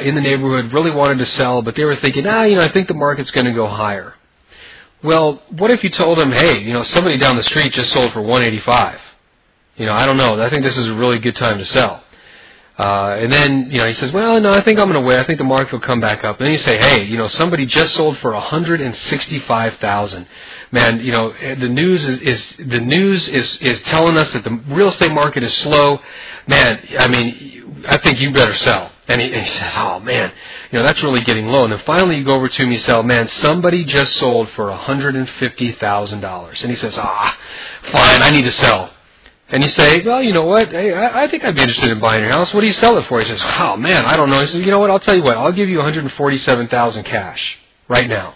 in the neighborhood really wanted to sell, but they were thinking, I think the market's going to go higher. Well, what if you told them, hey, somebody down the street just sold for 185? I don't know. I think this is a really good time to sell. And then, he says, well, no, I think I'm going to wait. I think the market will come back up. And then you say, hey, somebody just sold for 165,000. Man, the news is telling us that the real estate market is slow. Man, I think you better sell. And he says, oh man, that's really getting low. And then finally you go over to him, you say, man, somebody just sold for $150,000. And he says, fine, I need to sell. And you say, well, you know what? Hey, I think I'd be interested in buying your house. What do you sell it for? He says, oh man, I don't know. He says, you know what? I'll tell you what. I'll give you $147,000 cash right now.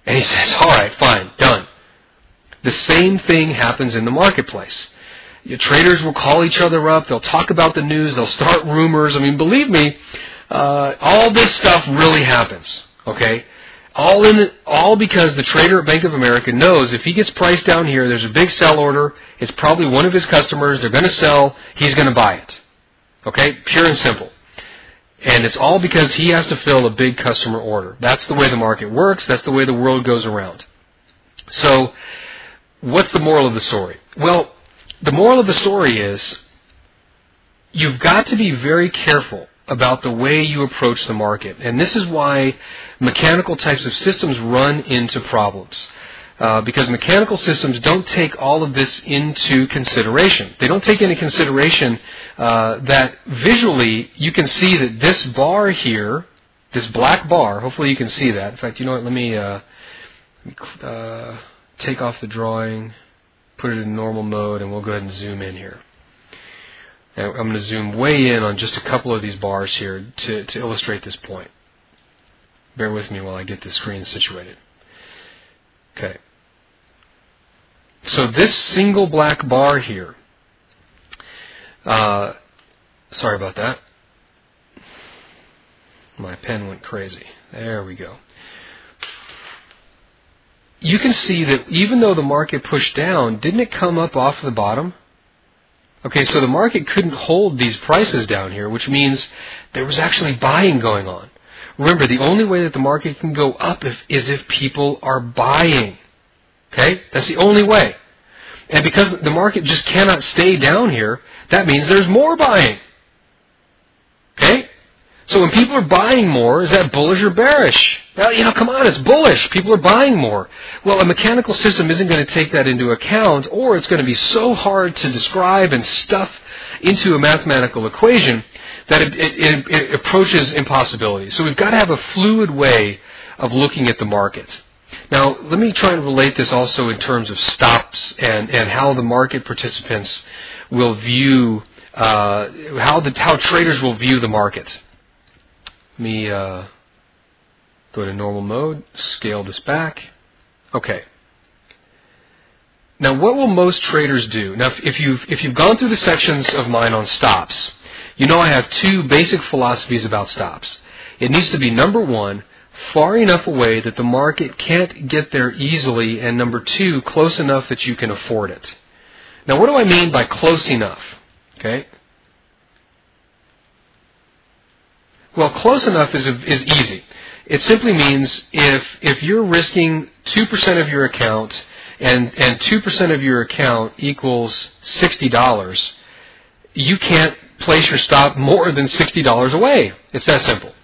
And he says, all right, fine, done. The same thing happens in the marketplace. Your traders will call each other up. They'll talk about the news. They'll start rumors. Believe me, all this stuff really happens. Okay, all because the trader at Bank of America knows if he gets priced down here, there's a big sell order. It's probably one of his customers. They're going to sell. He's going to buy it. Okay, pure and simple. And it's all because he has to fill a big customer order. That's the way the market works. That's the way the world goes around. So, what's the moral of the story? Well, the moral of the story is you've got to be very careful about the way you approach the market. And this is why mechanical types of systems run into problems. Because mechanical systems don't take all of this into consideration. They don't take into consideration that visually you can see that this bar here, this black bar, hopefully you can see that. In fact, you know what, let me take off the drawing, put it in normal mode, and we'll go ahead and zoom in here. And I'm going to zoom way in on just a couple of these bars here to illustrate this point. Bear with me while I get this screen situated. Okay. So this single black bar here, sorry about that. My pen went crazy. There we go. You can see that even though the market pushed down, didn't it come up off the bottom? Okay, so the market couldn't hold these prices down here, which means there was actually buying going on. Remember, the only way that the market can go up is if people are buying. Okay? That's the only way. And because the market just cannot stay down here, that means there's more buying. Okay? So when people are buying more, is that bullish or bearish? Well, come on, it's bullish. People are buying more. Well, a mechanical system isn't going to take that into account, or it's going to be so hard to describe and stuff into a mathematical equation that it approaches impossibility. So we've got to have a fluid way of looking at the market. Now, let me try and relate this also in terms of stops and how the market participants will view, how traders will view the market. Let me go to normal mode, scale this back. Okay. Now, what will most traders do? Now, if you've gone through the sections of mine on stops, you know I have two basic philosophies about stops. It needs to be, number one, far enough away that the market can't get there easily, and number two, close enough that you can afford it. Now, what do I mean by close enough? Okay. Well, close enough is easy. It simply means if you're risking 2% of your account and 2% of your account equals $60, you can't place your stop more than $60 away. It's that simple.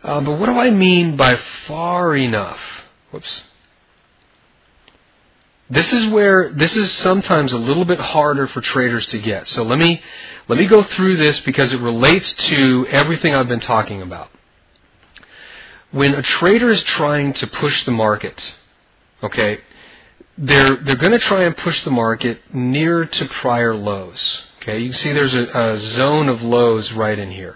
But what do I mean by far enough? Whoops. This is sometimes a little bit harder for traders to get. So let me go through this because it relates to everything I've been talking about. When a trader is trying to push the market, okay, they're going to try and push the market near to prior lows. Okay, you can see there's a zone of lows right in here.